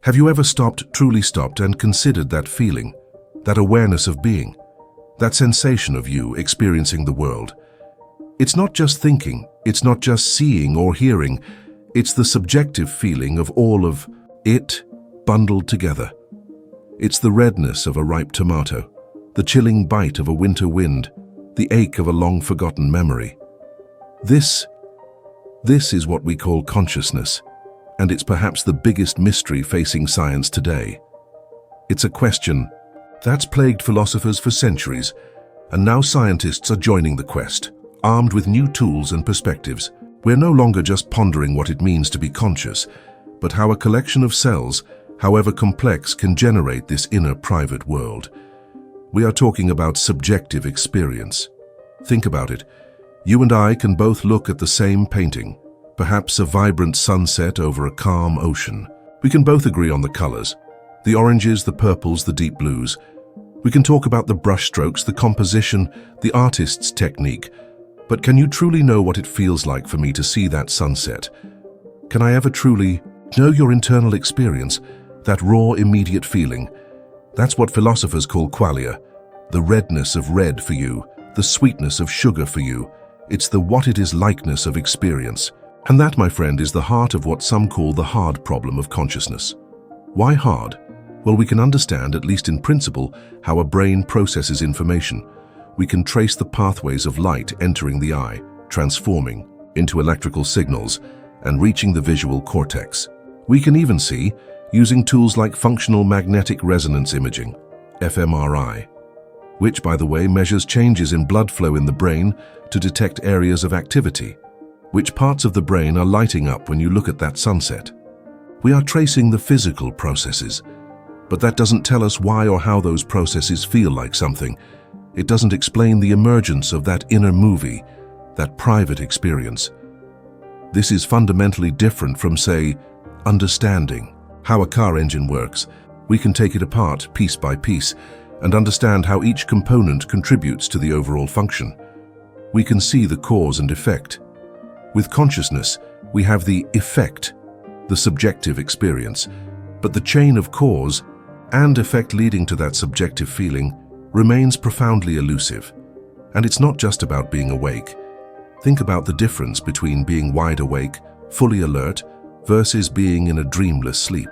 Have you ever truly stopped and considered that feeling, that awareness of being, that sensation of you experiencing the world? It's not just thinking, it's not just seeing or hearing, it's the subjective feeling of all of it bundled together. It's the redness of a ripe tomato, the chilling bite of a winter wind, the ache of a long-forgotten memory. This is what we call consciousness, and it's perhaps the biggest mystery facing science today. It's a question that's plagued philosophers for centuries, and now scientists are joining the quest, armed with new tools and perspectives. We're no longer just pondering what it means to be conscious, but how a collection of cells, however complex, can generate this inner private world. We are talking about subjective experience. Think about it. You and I can both look at the same painting, perhaps a vibrant sunset over a calm ocean. We can both agree on the colors, the oranges, the purples, the deep blues. We can talk about the brushstrokes, the composition, the artist's technique. But can you truly know what it feels like for me to see that sunset? Can I ever truly know your internal experience, that raw, immediate feeling? That's what philosophers call qualia, the redness of red for you, the sweetness of sugar for you. It's the what it is likeness of experience. And that, my friend, is the heart of what some call the hard problem of consciousness. Why hard? Well, we can understand, at least in principle, how a brain processes information. We can trace the pathways of light entering the eye, transforming into electrical signals, and reaching the visual cortex. We can even see, using tools like functional magnetic resonance imaging, fMRI, which, by the way, measures changes in blood flow in the brain to detect areas of activity. Which parts of the brain are lighting up when you look at that sunset? We are tracing the physical processes, but that doesn't tell us why or how those processes feel like something. It doesn't explain the emergence of that inner movie, that private experience. This is fundamentally different from, say, understanding how a car engine works. We can take it apart piece by piece and understand how each component contributes to the overall function. We can see the cause and effect. With consciousness, we have the effect, the subjective experience, but the chain of cause and effect leading to that subjective feeling remains profoundly elusive. And it's not just about being awake. Think about the difference between being wide awake, fully alert, versus being in a dreamless sleep.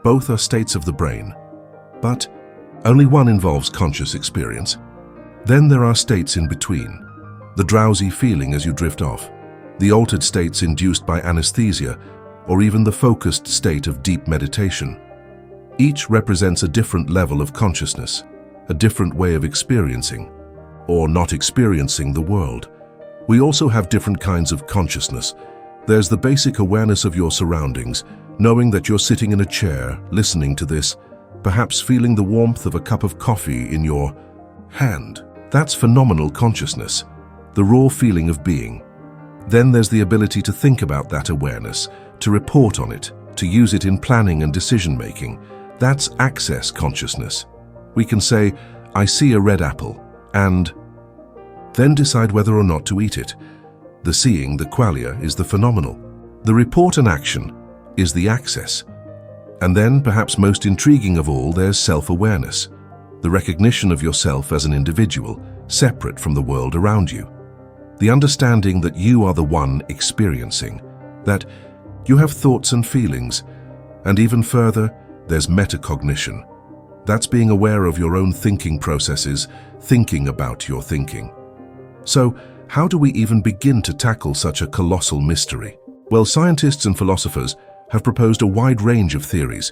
Both are states of the brain, but only one involves conscious experience. Then there are states in between, the drowsy feeling as you drift off, the altered states induced by anesthesia, or even the focused state of deep meditation. Each represents a different level of consciousness, a different way of experiencing, or not experiencing the world. We also have different kinds of consciousness. There's the basic awareness of your surroundings, knowing that you're sitting in a chair, listening to this, perhaps feeling the warmth of a cup of coffee in your hand. That's phenomenal consciousness, the raw feeling of being. Then there's the ability to think about that awareness, to report on it, to use it in planning and decision-making. That's access consciousness. We can say, I see a red apple, and then decide whether or not to eat it. The seeing, the qualia, is the phenomenal. The report and action is the access. And then, perhaps most intriguing of all, there's self-awareness, the recognition of yourself as an individual, separate from the world around you. The understanding that you are the one experiencing, that you have thoughts and feelings, and even further, there's metacognition. That's being aware of your own thinking processes, thinking about your thinking. So, how do we even begin to tackle such a colossal mystery? Well, scientists and philosophers have proposed a wide range of theories,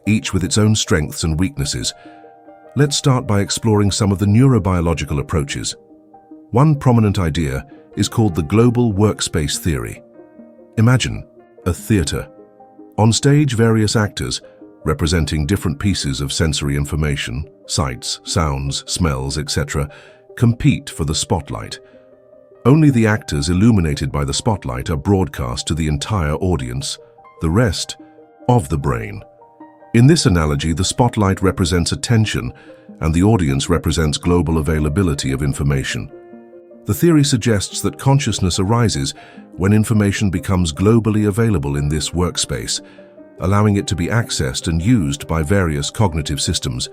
each with its own strengths and weaknesses. Let's start by exploring some of the neurobiological approaches. One prominent idea is called the global workspace theory. Imagine a theater. On stage, various actors, representing different pieces of sensory information, sights, sounds, smells, etc., compete for the spotlight. Only the actors illuminated by the spotlight are broadcast to the entire audience, the rest of the brain. In this analogy, the spotlight represents attention and the audience represents global availability of information. The theory suggests that consciousness arises when information becomes globally available in this workspace, allowing it to be accessed and used by various cognitive systems.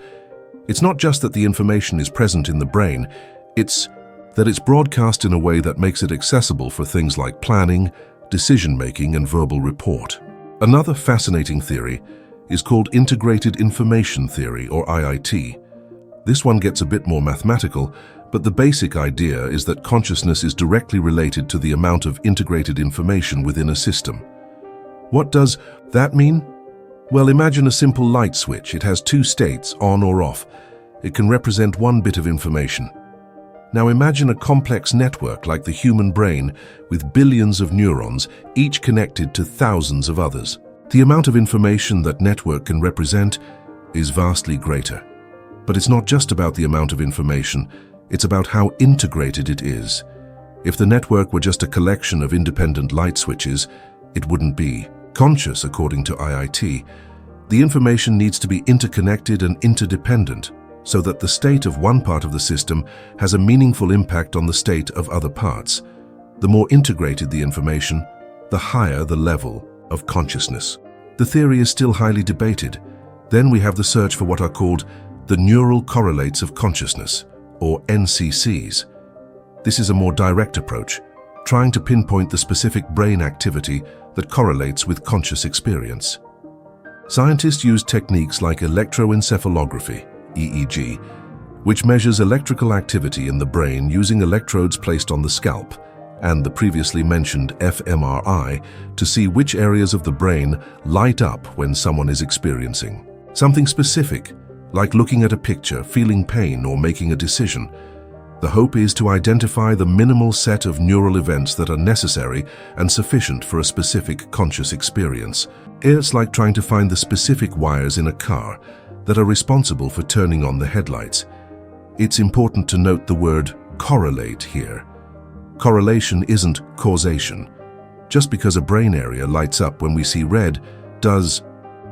It's not just that the information is present in the brain, it's that it's broadcast in a way that makes it accessible for things like planning, decision-making, and verbal report. Another fascinating theory is called integrated information theory, or IIT. This one gets a bit more mathematical, but the basic idea is that consciousness is directly related to the amount of integrated information within a system. What does that mean? Well, imagine a simple light switch. It has two states, on or off. It can represent one bit of information. Now imagine a complex network like the human brain with billions of neurons, each connected to thousands of others. The amount of information that network can represent is vastly greater. But it's not just about the amount of information, it's about how integrated it is. If the network were just a collection of independent light switches, it wouldn't be conscious, according to IIT. The information needs to be interconnected and interdependent, so that the state of one part of the system has a meaningful impact on the state of other parts. The more integrated the information, the higher the level of consciousness. The theory is still highly debated. Then we have the search for what are called the neural correlates of consciousness, or NCCs. This is a more direct approach, trying to pinpoint the specific brain activity that correlates with conscious experience. Scientists use techniques like electroencephalography, EEG, which measures electrical activity in the brain using electrodes placed on the scalp, and the previously mentioned fMRI to see which areas of the brain light up when someone is experiencing something specific, like looking at a picture, feeling pain, or making a decision. The hope is to identify the minimal set of neural events that are necessary and sufficient for a specific conscious experience. It's like trying to find the specific wires in a car that are responsible for turning on the headlights. It's important to note the word correlate here. Correlation isn't causation. Just because a brain area lights up when we see red does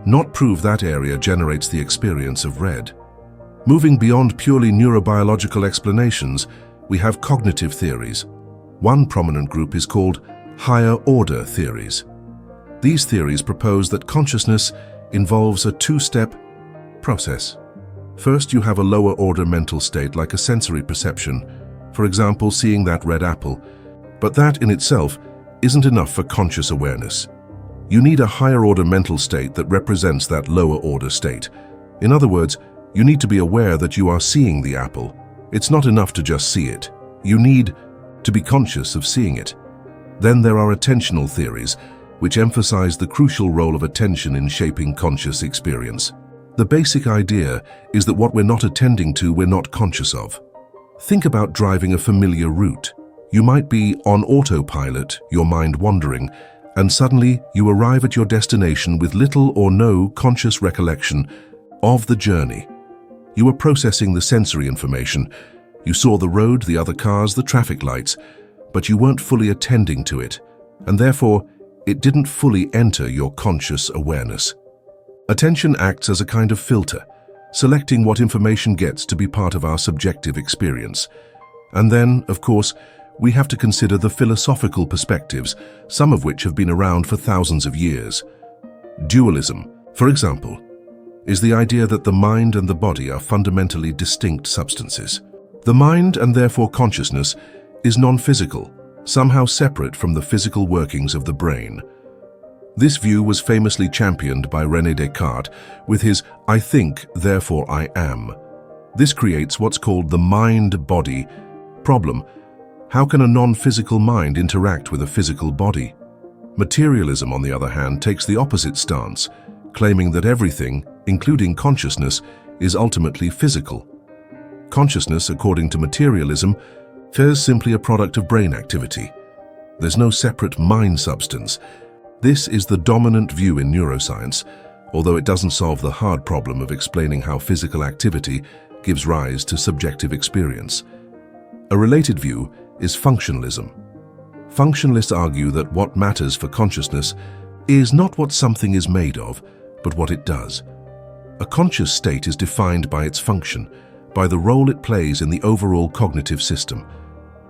not prove that area generates the experience of red. Moving beyond purely neurobiological explanations, we have cognitive theories. One prominent group is called higher-order theories. These theories propose that consciousness involves a two-step process. First, you have a lower-order mental state like a sensory perception, for example, seeing that red apple. But that in itself isn't enough for conscious awareness. You need a higher-order mental state that represents that lower-order state. In other words, you need to be aware that you are seeing the apple. It's not enough to just see it. You need to be conscious of seeing it. Then there are attentional theories, which emphasize the crucial role of attention in shaping conscious experience. The basic idea is that what we're not attending to, we're not conscious of. Think about driving a familiar route. You might be on autopilot, your mind wandering, and suddenly you arrive at your destination with little or no conscious recollection of the journey. You were processing the sensory information. You saw the road, the other cars, the traffic lights, but you weren't fully attending to it, and therefore it didn't fully enter your conscious awareness. Attention acts as a kind of filter, selecting what information gets to be part of our subjective experience. And then, of course, we have to consider the philosophical perspectives, some of which have been around for thousands of years. Dualism, for example, is the idea that the mind and the body are fundamentally distinct substances. The mind, and therefore consciousness, is non-physical, somehow separate from the physical workings of the brain. This view was famously championed by René Descartes with his "I think, therefore I am." This creates what's called the mind-body problem. How can a non-physical mind interact with a physical body? Materialism, on the other hand, takes the opposite stance, claiming that everything, including consciousness, is ultimately physical. Consciousness, according to materialism, is simply a product of brain activity. There's no separate mind substance. This is the dominant view in neuroscience, although it doesn't solve the hard problem of explaining how physical activity gives rise to subjective experience. A related view is functionalism. Functionalists argue that what matters for consciousness is not what something is made of, but what it does. A conscious state is defined by its function, by the role it plays in the overall cognitive system.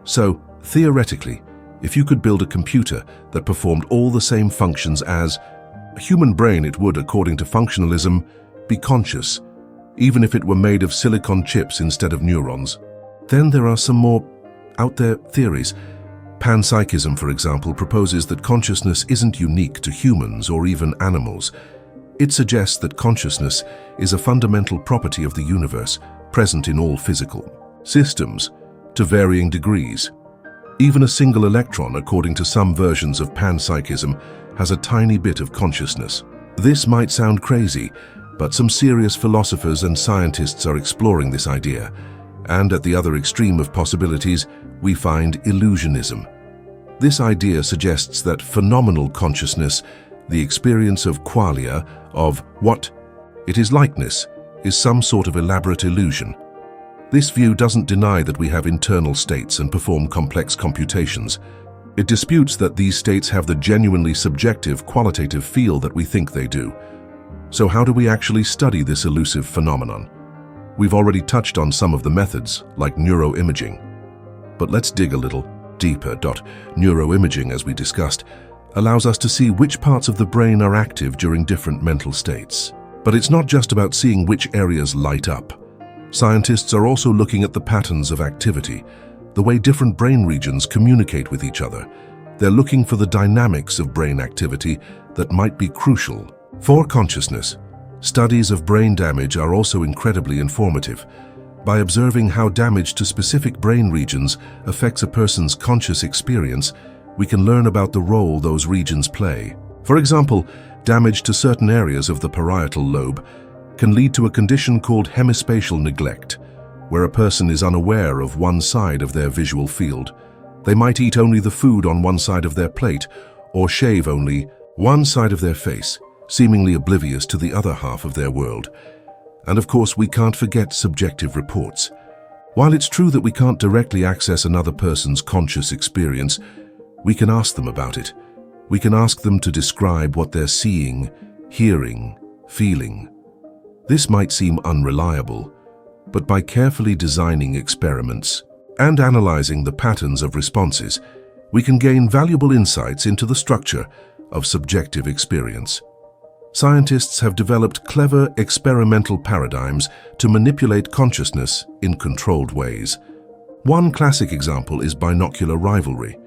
So, theoretically, if you could build a computer that performed all the same functions as A human brain, it would, according to functionalism, be conscious, even if it were made of silicon chips instead of neurons. Then there are some more out-there theories. Panpsychism, for example, proposes that consciousness isn't unique to humans or even animals. It suggests that consciousness is a fundamental property of the universe, present in all physical systems, to varying degrees. Even a single electron, according to some versions of panpsychism, has a tiny bit of consciousness. This might sound crazy, but some serious philosophers and scientists are exploring this idea. And at the other extreme of possibilities, we find illusionism. This idea suggests that phenomenal consciousness, the experience of qualia, of what it is likeness, is some sort of elaborate illusion. This view doesn't deny that we have internal states and perform complex computations. It disputes that these states have the genuinely subjective, qualitative feel that we think they do. So how do we actually study this elusive phenomenon? We've already touched on some of the methods, like neuroimaging. But let's dig a little deeper. Neuroimaging, as we discussed, allows us to see which parts of the brain are active during different mental states. But it's not just about seeing which areas light up. Scientists are also looking at the patterns of activity, the way different brain regions communicate with each other. They're looking for the dynamics of brain activity that might be crucial for consciousness. Studies of brain damage are also incredibly informative. By observing how damage to specific brain regions affects a person's conscious experience, we can learn about the role those regions play. For example, damage to certain areas of the parietal lobe can lead to a condition called hemispatial neglect, where a person is unaware of one side of their visual field. They might eat only the food on one side of their plate, or shave only one side of their face, seemingly oblivious to the other half of their world. And of course, we can't forget subjective reports. While it's true that we can't directly access another person's conscious experience, we can ask them about it. We can ask them to describe what they're seeing, hearing, feeling. This might seem unreliable, but by carefully designing experiments and analyzing the patterns of responses, we can gain valuable insights into the structure of subjective experience. Scientists have developed clever experimental paradigms to manipulate consciousness in controlled ways. One classic example is binocular rivalry.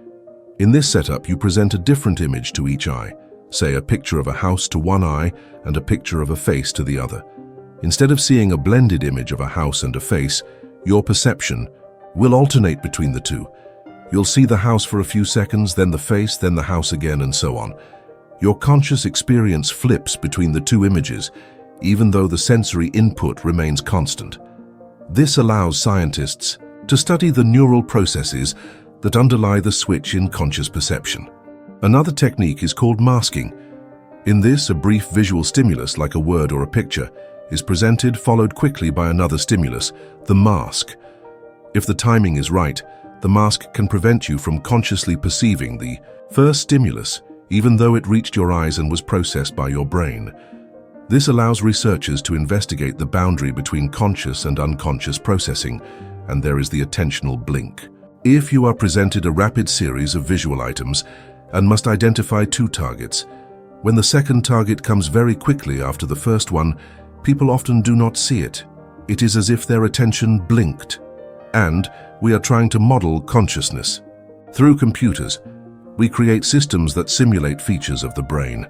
In this setup, you present a different image to each eye, say a picture of a house to one eye and a picture of a face to the other. Instead of seeing a blended image of a house and a face, your perception will alternate between the two. You'll see the house for a few seconds, then the face, then the house again, and so on. Your conscious experience flips between the two images, even though the sensory input remains constant. This allows scientists to study the neural processes that underlie the switch in conscious perception. Another technique is called masking. In this, a brief visual stimulus, like a word or a picture, is presented, followed quickly by another stimulus, the mask. If the timing is right, the mask can prevent you from consciously perceiving the first stimulus, even though it reached your eyes and was processed by your brain. This allows researchers to investigate the boundary between conscious and unconscious processing, and there is the attentional blink. If you are presented a rapid series of visual items and must identify two targets, when the second target comes very quickly after the first one, people often do not see it. It is as if their attention blinked. And we are trying to model consciousness. Through computers, we create systems that simulate features of the brain.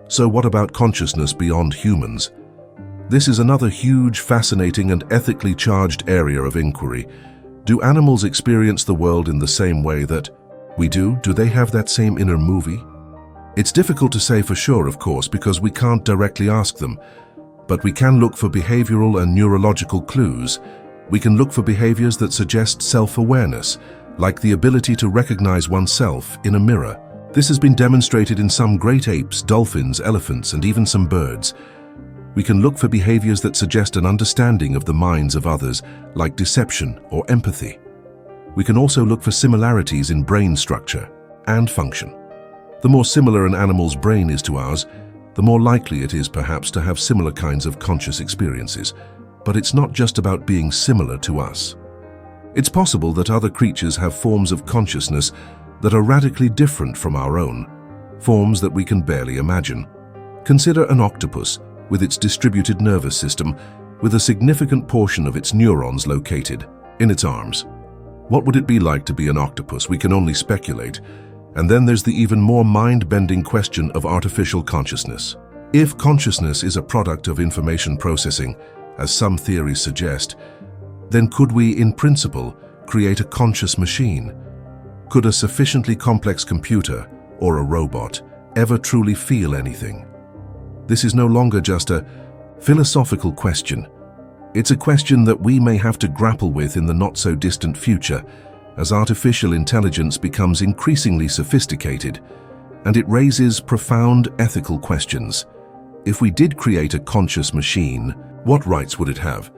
So what about consciousness beyond humans? This is another huge, fascinating, and ethically charged area of inquiry. Do animals experience the world in the same way that we do? Do they have that same inner movie? It's difficult to say for sure, of course, because we can't directly ask them. But we can look for behavioral and neurological clues. We can look for behaviors that suggest self-awareness, like the ability to recognize oneself in a mirror. This has been demonstrated in some great apes, dolphins, elephants, and even some birds. We can look for behaviors that suggest an understanding of the minds of others, like deception or empathy. We can also look for similarities in brain structure and function. The more similar an animal's brain is to ours, the more likely it is perhaps to have similar kinds of conscious experiences. But it's not just about being similar to us. It's possible that other creatures have forms of consciousness that are radically different from our own, forms that we can barely imagine. Consider an octopus with its distributed nervous system, with a significant portion of its neurons located in its arms. What would it be like to be an octopus? We can only speculate. And then there's the even more mind-bending question of artificial consciousness. If consciousness is a product of information processing, as some theories suggest, then could we, in principle, create a conscious machine? Could a sufficiently complex computer, or a robot, ever truly feel anything? This is no longer just a philosophical question. It's a question that we may have to grapple with in the not-so-distant future, as artificial intelligence becomes increasingly sophisticated, and it raises profound ethical questions. If we did create a conscious machine, what rights would it have?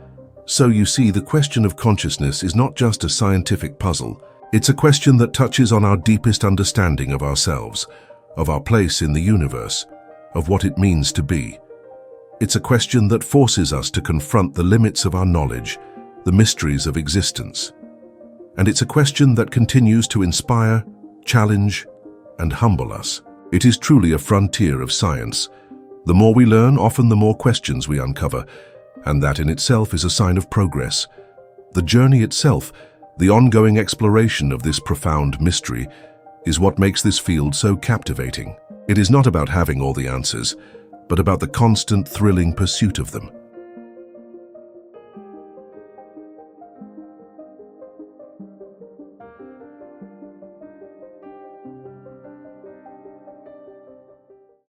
So you see, the question of consciousness is not just a scientific puzzle. It's a question that touches on our deepest understanding of ourselves, of our place in the universe, of what it means to be. It's a question that forces us to confront the limits of our knowledge, the mysteries of existence. And it's a question that continues to inspire, challenge, and humble us. It is truly a frontier of science. The more we learn, often the more questions we uncover, and that in itself is a sign of progress. The journey itself, the ongoing exploration of this profound mystery, is what makes this field so captivating. It is not about having all the answers, but about the constant, thrilling pursuit of them.